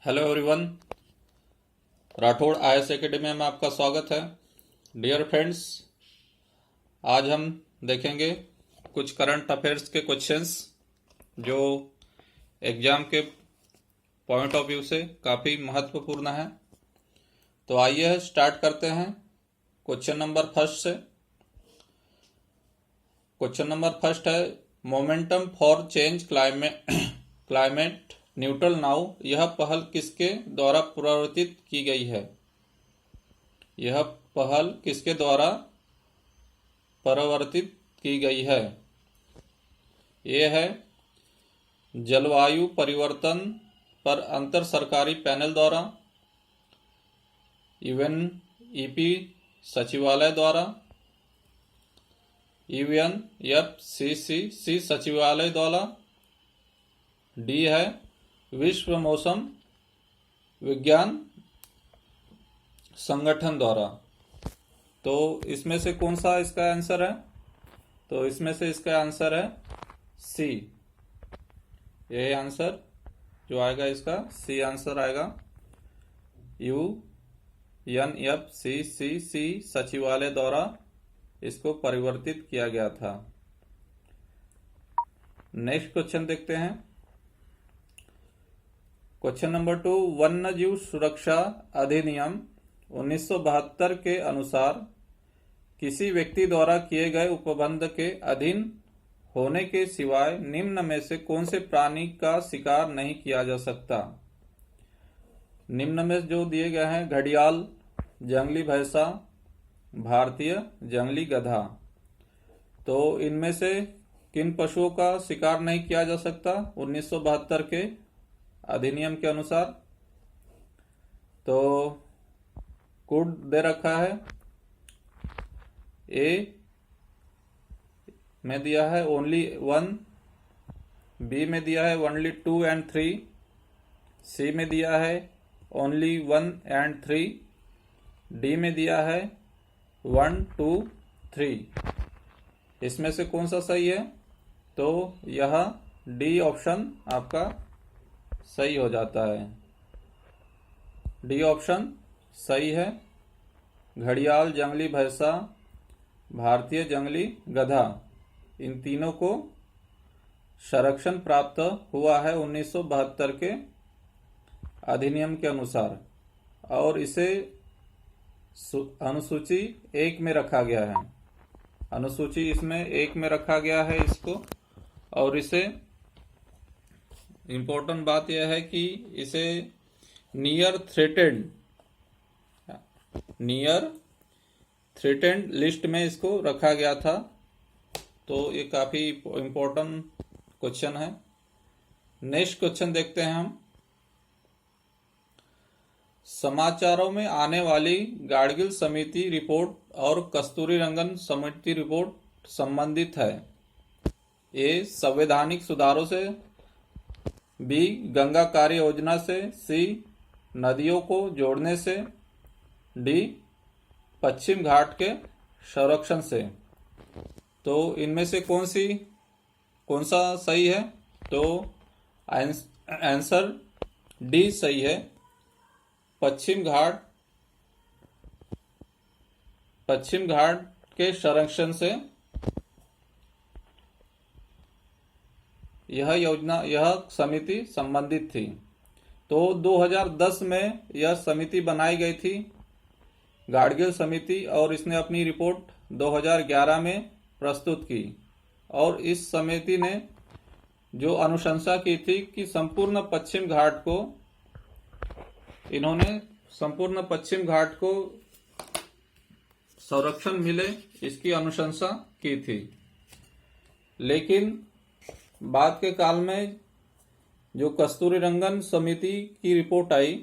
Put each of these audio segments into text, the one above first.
Hello everyone, Rathore IAS academy में आपका स्वागत है। डियर फ्रेंड्स, आज हम देखेंगे कुछ करंट अफेयर्स के क्वेश्चंस जो एग्जाम के पॉइंट ऑफ व्यू से काफ़ी महत्वपूर्ण है। तो आइए स्टार्ट करते हैं क्वेश्चन नंबर फर्स्ट से। क्वेश्चन नंबर फर्स्ट है, momentum for change climate neutral now, यह पहल किसके द्वारा प्रवर्तित की गई है? यह पहल किसके द्वारा प्रवर्तित की गई है? यह है जलवायु परिवर्तन पर अंतर सरकारी पैनल द्वारा, यूएनईपी सचिवालय द्वारा, यूएनएफसीसीसी सचिवालय द्वारा, डी है विश्व मौसम विज्ञान संगठन द्वारा। तो इसमें से कौन सा इसका आंसर है? तो इसमें से इसका आंसर है सी। यही आंसर जो आएगा इसका सी आंसर आएगा। यूएनएफसीसीसी सचिवालय द्वारा इसको परिवर्तित किया गया था। नेक्स्ट क्वेश्चन देखते हैं। क्वेश्चन नंबर 2, वन्य जीव सुरक्षा अधिनियम 1972 के अनुसार किसी व्यक्ति द्वारा किए गए उपबंध के अधीन होने के सिवाय निम्न में से कौन से प्राणी का शिकार नहीं किया जा सकता? निम्न में जो दिए गए हैं, घड़ियाल, जंगली भैंसा, भारतीय जंगली गधा। तो इनमें से किन पशुओं का शिकार नहीं किया जा सकता 1972 के अधिनियम के अनुसार? तो कोड दे रखा है। ए में दिया है ओनली 1, बी में दिया है ओनली 2 एंड 3, सी में दिया है ओनली 1 एंड 3, डी में दिया है 1, 2, 3। इसमें से कौन सा सही है? तो यह डी ऑप्शन आपका सही हो जाता है। डी ऑप्शन सही है। घड़ियाल, जंगली भैंसा, भारतीय जंगली गधा, इन तीनों को संरक्षण प्राप्त हुआ है 1972 के अधिनियम के अनुसार, और इसे अनुसूची 1 में रखा गया है। अनुसूची इसमें 1 में रखा गया है इसको। और इसे इम्पोर्टेंट बात यह है कि इसे नियर थ्रेटेंड लिस्ट में इसको रखा गया था। तो ये काफी इम्पोर्टेंट क्वेश्चन है। नेक्स्ट क्वेश्चन देखते हैं हम। समाचारों में आने वाली गाडगिल समिति रिपोर्ट और कस्तूरीरंगन समिति रिपोर्ट संबंधित है? ए संवैधानिक सुधारों से, बी गंगा कार्य योजना से, सी नदियों को जोड़ने से, डी पश्चिम घाट के संरक्षण से। तो इनमें से कौन सा सही है? तो आंसर डी सही है। पश्चिम घाट के संरक्षण से यह समिति संबंधित थी। तो 2010 में यह समिति बनाई गई थी, गाडगिल समिति, और इसने अपनी रिपोर्ट 2011 में प्रस्तुत की। और इस समिति ने जो अनुशंसा की थी कि संपूर्ण पश्चिम घाट को संरक्षण मिले, इसकी अनुशंसा की थी। लेकिन बाद के काल में जो कस्तूरीरंगन समिति की रिपोर्ट आई,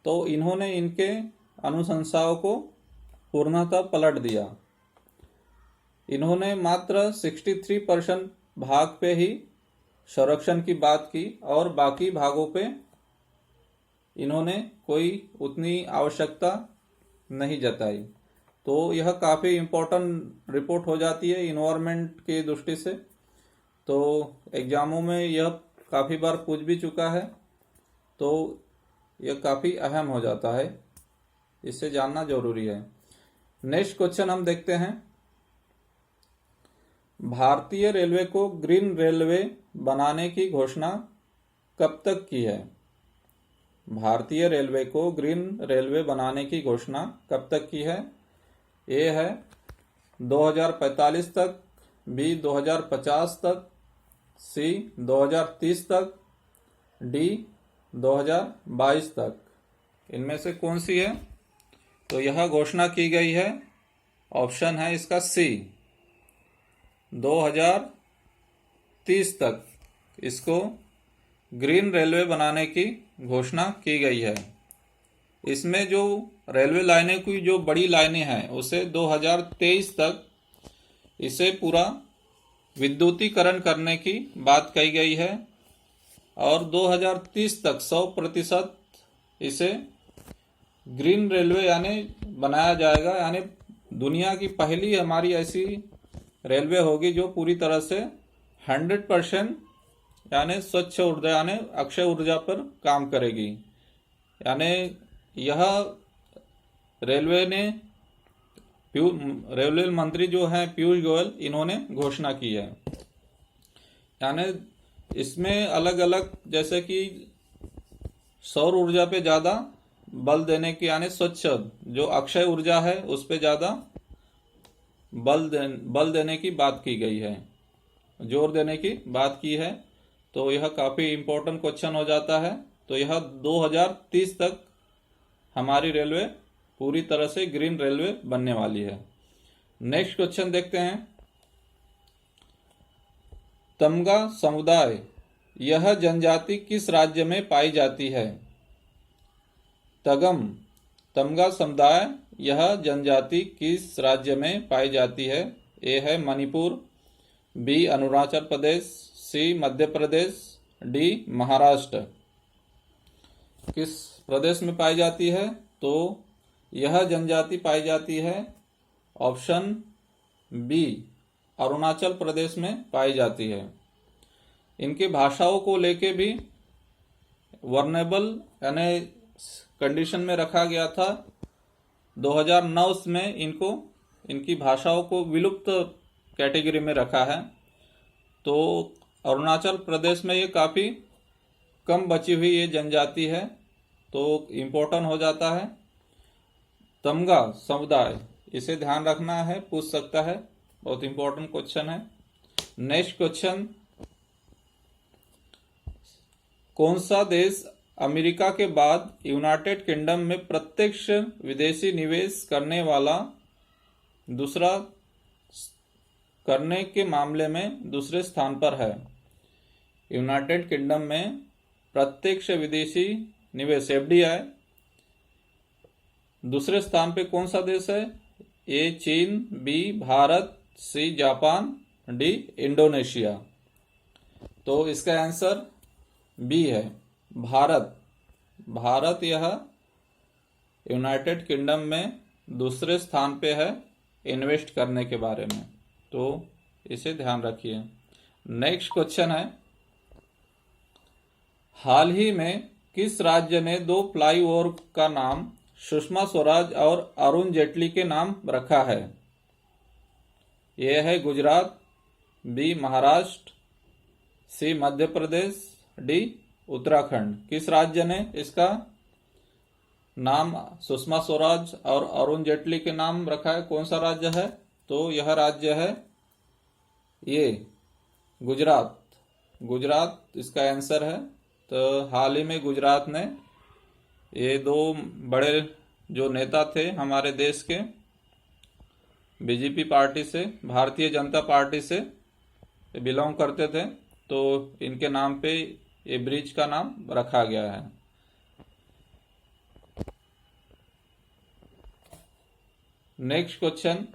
तो इन्होंने इनके अनुशंसाओं को पूर्णतः पलट दिया। इन्होंने मात्र 63% भाग पे ही संरक्षण की बात की और बाकी भागों पे इन्होंने कोई उतनी आवश्यकता नहीं जताई। तो यह काफ़ी इम्पोर्टेंट रिपोर्ट हो जाती है इन्वायरमेंट की दृष्टि से। तो एग्जामों में यह काफ़ी बार पूछ भी चुका है। तो यह काफी अहम हो जाता है, इसे जानना जरूरी है। नेक्स्ट क्वेश्चन हम देखते हैं, भारतीय रेलवे को ग्रीन रेलवे बनाने की घोषणा कब तक की है? भारतीय रेलवे को ग्रीन रेलवे बनाने की घोषणा कब तक की है? ए है 2045 तक, बी 2050 तक, सी 2030 तक, डी 2022 तक। इनमें से कौन सी है? तो यह घोषणा की गई है, ऑप्शन है इसका सी, 2030 तक इसको ग्रीन रेलवे बनाने की घोषणा की गई है। इसमें जो रेलवे लाइनें की जो बड़ी लाइनें हैं उसे 2023 तक इसे पूरा विद्युतीकरण करने की बात कही गई है और 2030 तक 100% इसे ग्रीन रेलवे यानी बनाया जाएगा, यानी दुनिया की पहली हमारी ऐसी रेलवे होगी जो पूरी तरह से 100% यानी स्वच्छ ऊर्जा यानी अक्षय ऊर्जा पर काम करेगी। यानी यह रेलवे ने रेलवे मंत्री जो हैं पीयूष गोयल, इन्होंने घोषणा की है। यानी इसमें अलग अलग जैसे कि सौर ऊर्जा पे ज़्यादा बल देने की, यानी स्वच्छ जो अक्षय ऊर्जा है उस पे ज़्यादा बल देने की बात की गई है, जोर देने की बात की है। तो यह काफ़ी इम्पोर्टेंट क्वेश्चन हो जाता है। तो यह 2030 तक हमारी रेलवे पूरी तरह से ग्रीन रेलवे बनने वाली है। नेक्स्ट क्वेश्चन देखते हैं, तमगा समुदाय यह जनजाति किस राज्य में पाई जाती है? तमगा समुदाय यह जनजाति किस राज्य में पाई जाती है? ए है मणिपुर, बी अरुणाचल प्रदेश, सी मध्य प्रदेश, डी महाराष्ट्र। किस प्रदेश में पाई जाती है? तो यह जनजाति पाई जाती है ऑप्शन बी, अरुणाचल प्रदेश में पाई जाती है। इनकी भाषाओं को लेके भी वर्नेबल यानी कंडीशन में रखा गया था। 2009 में इनकी भाषाओं को विलुप्त कैटेगरी में रखा है। तो अरुणाचल प्रदेश में ये काफ़ी कम बची हुई ये जनजाति है, तो इम्पोर्टेंट हो जाता है। तमगा समुदाय, इसे ध्यान रखना है, पूछ सकता है, बहुत इम्पोर्टेंट क्वेश्चन है। नेक्स्ट क्वेश्चन, कौन सा देश अमेरिका के बाद यूनाइटेड किंगडम में प्रत्यक्ष विदेशी निवेश करने वाला दूसरा करने के मामले में दूसरे स्थान पर है? यूनाइटेड किंगडम में प्रत्यक्ष विदेशी निवेश एफडीआई दूसरे स्थान पे कौन सा देश है? ए चीन, B Bharat, C Japan, D Indonesia. तो इसका आंसर बी है, भारत। भारत यह यूनाइटेड किंगडम में दूसरे स्थान पे है इन्वेस्ट करने के बारे में, तो इसे ध्यान रखिए। नेक्स्ट क्वेश्चन है, हाल ही में किस राज्य ने 2 फ्लाईओवर का नाम सुषमा स्वराज और अरुण जेटली के नाम रखा है? यह है गुजरात, बी महाराष्ट्र, सी मध्य प्रदेश, डी उत्तराखंड। किस राज्य ने इसका नाम सुषमा स्वराज और अरुण जेटली के नाम रखा है? कौन सा राज्य है? तो यह राज्य है ये गुजरात। गुजरात इसका आंसर है। तो हाल ही में गुजरात ने ये 2 बड़े जो नेता थे हमारे देश के, बीजेपी पार्टी से, भारतीय जनता पार्टी से बिलोंग करते थे, तो इनके नाम पे ये ब्रिज का नाम रखा गया है। नेक्स्ट क्वेश्चन,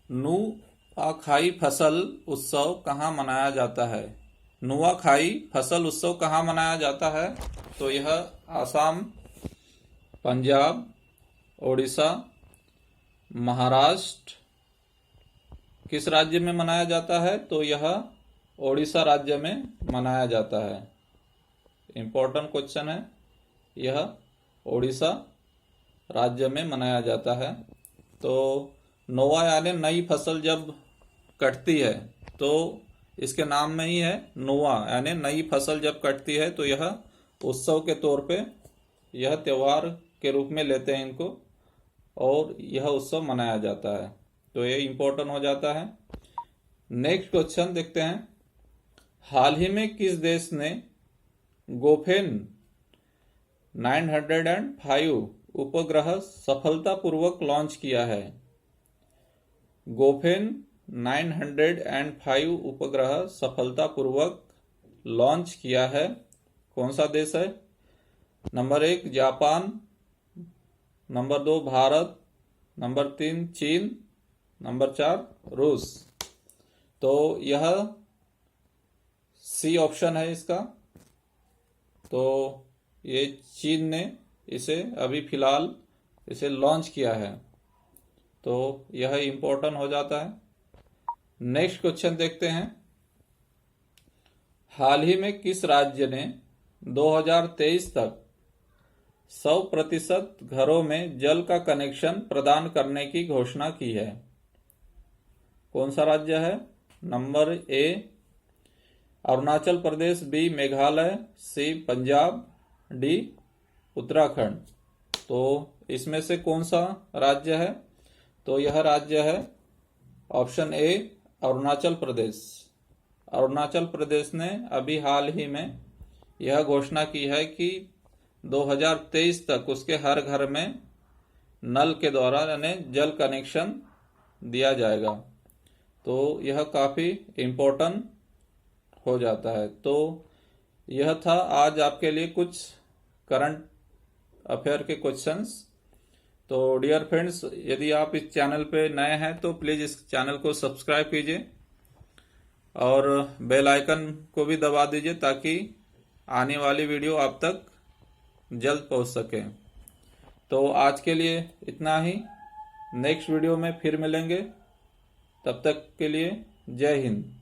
नुआखाई फसल उत्सव कहाँ मनाया जाता है? नुआखाई फसल उत्सव कहाँ मनाया जाता है? तो यह आसाम, पंजाब, ओडिशा, महाराष्ट्र। किस राज्य में मनाया जाता है? तो यह ओडिशा राज्य में मनाया जाता है? इम्पोर्टेंट क्वेश्चन है यह, ओडिशा राज्य में मनाया जाता है। तो नोवा यानी नई फसल जब कटती है तो इसके नाम में ही है नोवा, यानी नई फसल जब कटती है तो यह उत्सव के तौर पे, यह त्योहार के रूप में लेते हैं इनको, और यह उत्सव मनाया जाता है। तो ये इम्पोर्टेंट हो जाता है। नेक्स्ट क्वेश्चन देखते हैं। हाल ही में किस देश ने गोफेन 905 उपग्रह सफलतापूर्वक लॉन्च किया है? गोफेन 905 उपग्रह सफलतापूर्वक लॉन्च किया है, कौन सा देश है? Number 1 Japan, number 2 Bharat, number 3 चीन, नंबर 4 रूस। तो यह सी ऑप्शन है इसका। तो ये चीन ने इसे अभी फिलहाल इसे लॉन्च किया है, तो यह इम्पोर्टेंट हो जाता है। नेक्स्ट क्वेश्चन देखते हैं। हाल ही में किस राज्य ने 2023 तक 100% घरों में जल का कनेक्शन प्रदान करने की घोषणा की है? कौन सा राज्य है? Number A Arunachal Pradesh, B Meghalaya, C Punjab, D Uttarakhand. तो इसमें से कौन सा राज्य है? तो यह राज्य है ऑप्शन ए अरुणाचल प्रदेश। अरुणाचल प्रदेश ने अभी हाल ही में यह घोषणा की है कि 2023 तक उसके हर घर में नल के द्वारा यानी जल कनेक्शन दिया जाएगा। तो यह काफ़ी इम्पोर्टेंट हो जाता है। तो यह था आज आपके लिए कुछ करंट अफेयर के क्वेश्चंस। तो डियर फ्रेंड्स, यदि आप इस चैनल पे नए हैं तो प्लीज़ इस चैनल को सब्सक्राइब कीजिए और बेल आइकन को भी दबा दीजिए ताकि आने वाली वीडियो आप तक जल्द पहुंच सके। तो आज के लिए इतना ही, नेक्स्ट वीडियो में फिर मिलेंगे। तब तक के लिए जय हिंद।